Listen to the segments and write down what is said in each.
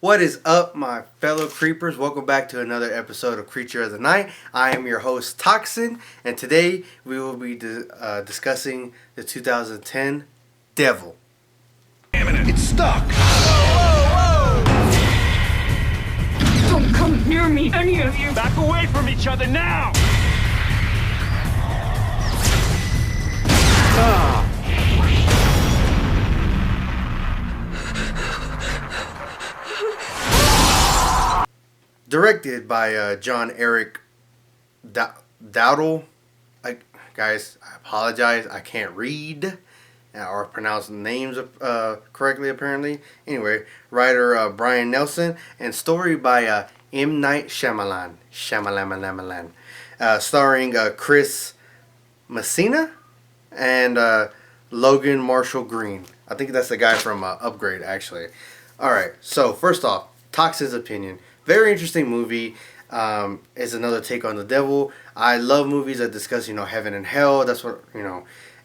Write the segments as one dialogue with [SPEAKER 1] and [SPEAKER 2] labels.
[SPEAKER 1] What is up, my fellow creepers? Welcome back to another episode of Creature of the Night. I am your host, Toxin, and today we will be discussing the 2010 Devil.
[SPEAKER 2] It's stuck!
[SPEAKER 3] Don't come near me, any of you!
[SPEAKER 2] Back away from each other now!
[SPEAKER 1] Directed by John Eric Dowdle. Guys, I apologize. I can't read or pronounce names correctly, apparently. Anyway, writer Brian Nelson, and story by M. Night Shyamalan. Starring Chris Messina and Logan Marshall Green. I think that's the guy from Upgrade, actually. Alright, so first off, Toxin's opinion. Very interesting movie. Is another take on the devil. I love movies that discuss, heaven and hell. That's what,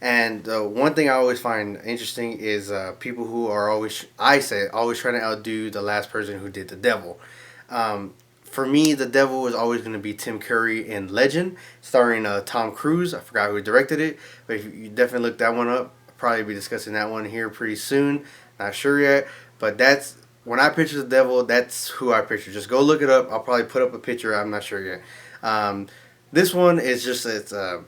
[SPEAKER 1] And one thing I always find interesting is people who are always trying to outdo the last person who did the devil. For me, the devil is always going to be Tim Curry in Legend, starring Tom Cruise. I forgot who directed it, but if you definitely look that one up, I'll probably be discussing that one here pretty soon. Not sure yet, but that's when I picture the devil. That's who I picture. Just go look it up. I'll probably put up a picture. I'm not sure yet. This one is just it's a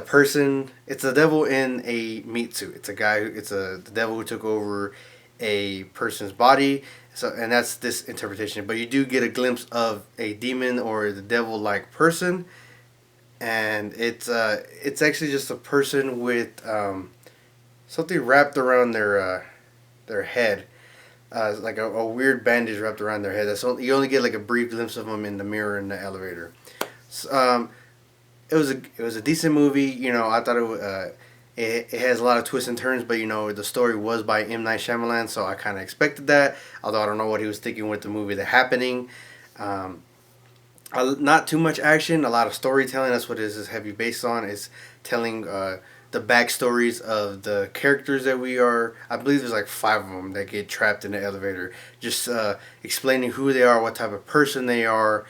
[SPEAKER 1] person. It's a devil in a meat suit. It's a guy. The devil who took over a person's body. So, and that's this interpretation. But you do get a glimpse of a demon or the devil-like person, and it's actually just a person with something wrapped around their head, like a weird bandage wrapped around their head. You only get like a brief glimpse of them in the mirror in the elevator. So, it was a decent movie. I thought it has a lot of twists and turns, but the story was by M. Night Shyamalan, so I kind of expected that. Although I don't know what he was thinking with the movie The Happening. Not too much action, a lot of storytelling. That's what it is heavy based on. Is telling the backstories of the characters that we are. I believe there's like 5 of them that get trapped in the elevator. Just explaining who they are, what type of person they are,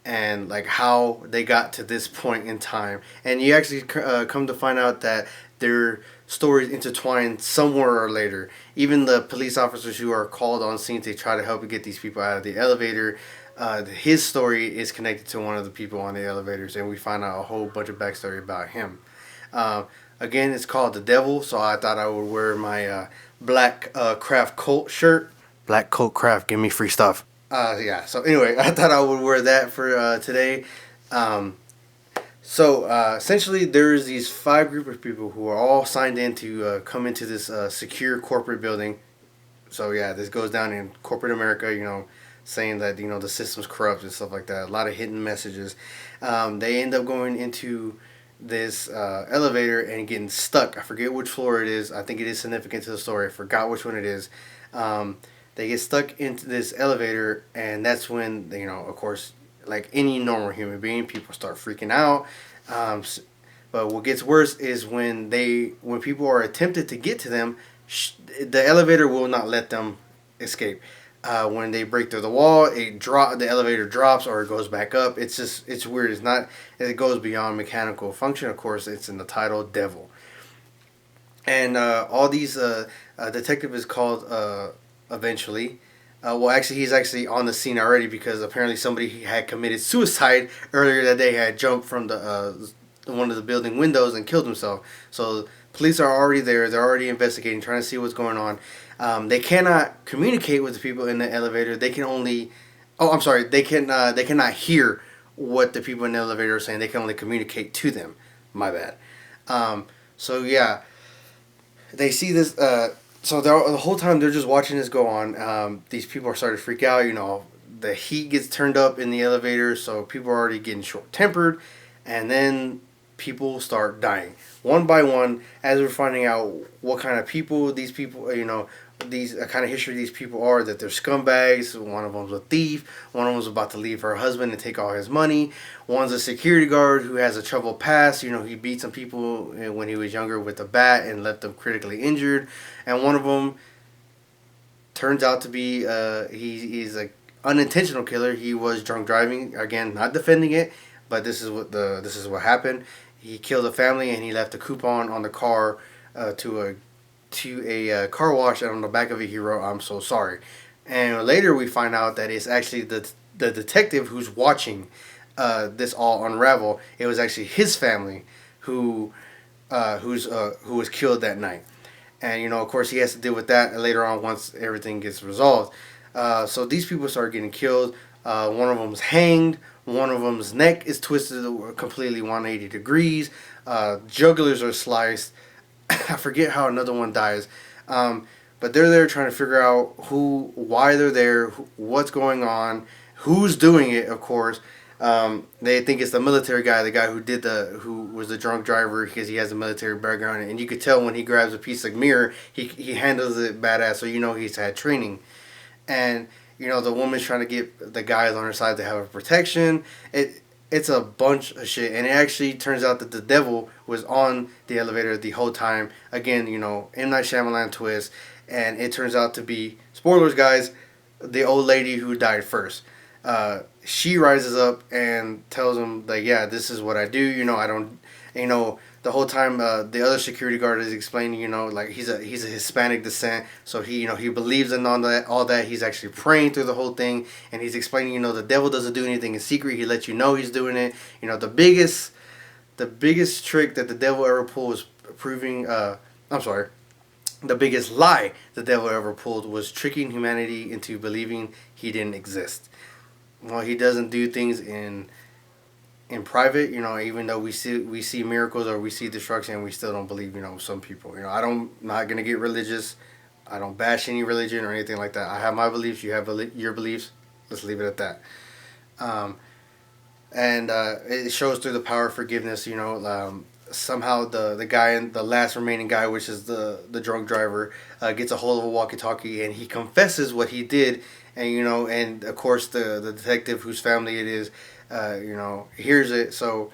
[SPEAKER 1] and like how they got to this point in time. And you actually come to find out that their stories intertwine somewhere or later. Even the police officers who are called on scene to try to help get these people out of the elevator, his story is connected to one of the people on the elevators, and we find out a whole bunch of backstory about him. Again, it's called The Devil, so I thought I would wear my black craft coat shirt. Black coat craft, give me free stuff. Yeah, so anyway, I thought I would wear that for today. So essentially, there's these 5 group of people who are all signed in to come into this secure corporate building. So yeah, this goes down in corporate America, saying that the system's corrupt and stuff like that. A lot of hidden messages. They end up going into this elevator and getting stuck. I forget which floor it is. I think it is significant to the story. I forgot which one it is. They get stuck into this elevator, and that's when of course, like any normal human being, people start freaking out. But what gets worse is when people are attempted to get to them, the elevator will not let them escape. When they break through the wall, the elevator drops or it goes back up. It's weird. It goes beyond mechanical function. Of course, it's in the title, Devil. And all these detective is called eventually. Actually, he's actually on the scene already because apparently somebody had committed suicide earlier that day. Had jumped from one of the building windows and killed himself. So police are already there. They're already investigating, trying to see what's going on. They cannot communicate with the people in the elevator. They can only. Oh, I'm sorry. They cannot hear what the people in the elevator are saying. They can only communicate to them. My bad. So yeah, they see this. So the whole time they're just watching this go on. These people are starting to freak out. The heat gets turned up in the elevator, so people are already getting short-tempered, and then people start dying one by one as we're finding out what kind of people these people, these kind of history these people are. That they're scumbags. One of them's a thief. One of them's about to leave her husband and take all his money. One's a security guard who has a troubled past. He beat some people when he was younger with a bat and left them critically injured. And one of them turns out to be he's a unintentional killer. He was drunk driving. Again, not defending it, but this is what happened. He killed a family and he left a coupon on the car to a car wash, and on the back of it he wrote, "I'm so sorry." And later we find out that it's actually the detective who's watching this all unravel. It was actually his family who who was killed that night. And of course, he has to deal with that later on once everything gets resolved. So these people start getting killed. One of them's hanged. One of them's neck is twisted completely 180 degrees. Jugulars are sliced. I forget how another one dies. But they're there trying to figure out why they're there, what's going on, who's doing it. Of course, they think it's the military guy, the guy who was the drunk driver, because he has a military background, and you could tell when he grabs a piece of mirror, he handles it badass, so he's had training. And the woman's trying to get the guys on her side to have a protection. It's a bunch of shit, and it actually turns out that the devil was on the elevator the whole time. Again, M. Night Shyamalan twist, and it turns out to be, spoilers guys, the old lady who died first. She rises up and tells him that, yeah, this is what I do. I don't, the whole time the other security guard is explaining, like he's a Hispanic descent, so he believes in all that. He's actually praying through the whole thing, and he's explaining, the devil doesn't do anything in secret. He lets you know he's doing it. The biggest trick that the devil ever pulled was proving. The biggest lie the devil ever pulled was tricking humanity into believing he didn't exist. Well, he doesn't do things in private, even though we see miracles or we see destruction, we still don't believe, some people. I'm not going to get religious. I don't bash any religion or anything like that. I have my beliefs, you have your beliefs. Let's leave it at that. And it shows through the power of forgiveness. Somehow the guy, the last remaining guy, which is the drunk driver, gets a hold of a walkie-talkie, and he confesses what he did. And and of course the detective whose family it is, hears it. So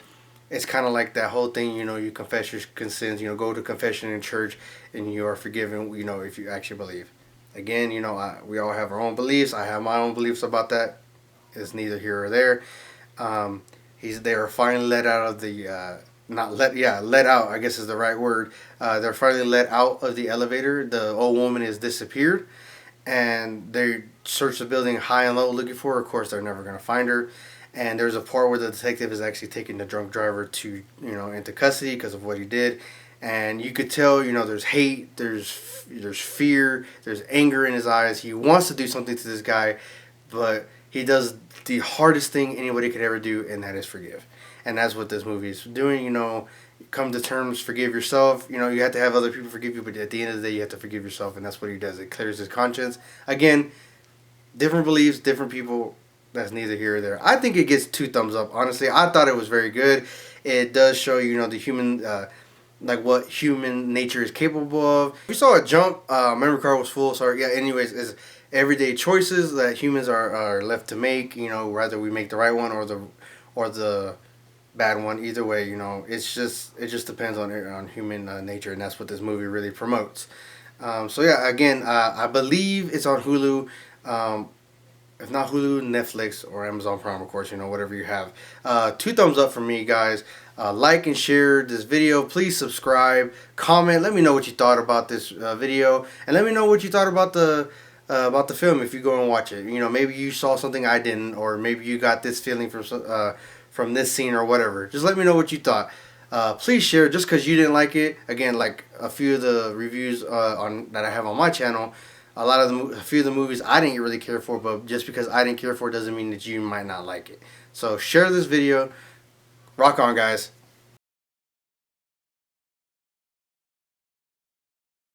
[SPEAKER 1] it's kind of like that whole thing. You confess your sins. Go to confession in church, and you are forgiven. If you actually believe. Again, we all have our own beliefs. I have my own beliefs about that. It's neither here or there. They are finally let out of the let out, I guess is the right word. They're finally let out of the elevator. The old woman has disappeared, and they search the building high and low looking for her. Of course, they're never going to find her. And there's a part where the detective is actually taking the drunk driver to into custody because of what he did. And you could tell, there's hate, there's fear, there's anger in his eyes. He wants to do something to this guy, but he does the hardest thing anybody could ever do, and that is forgive. And that's what this movie is doing. Come to terms, forgive yourself. You have to have other people forgive you, but at the end of the day, you have to forgive yourself, and that's what he does. It clears his conscience. Again, different beliefs, different people. That's neither here or there. I think it gets 2 thumbs up. Honestly, I thought it was very good. It does show the human, like what human nature is capable of. We saw a jump. Memory card was full. Sorry. Yeah. Anyways, is everyday choices that humans are left to make. Whether we make the right one or the bad one. Either way, it just depends on human nature, and that's what this movie really promotes. So yeah, again, I believe it's on Hulu. If not Hulu, Netflix, or Amazon Prime, of course, whatever you have. 2 thumbs up from me, guys. Like and share this video. Please subscribe, comment. Let me know what you thought about this video, and let me know what you thought about the film if you go and watch it. Maybe you saw something I didn't, or maybe you got this feeling from this scene or whatever. Just let me know what you thought. Please share. Just because you didn't like it, again, like a few of the reviews that I have on my channel. A few of the movies I didn't really care for, but just because I didn't care for it doesn't mean that you might not like it. So share this video. Rock on, guys.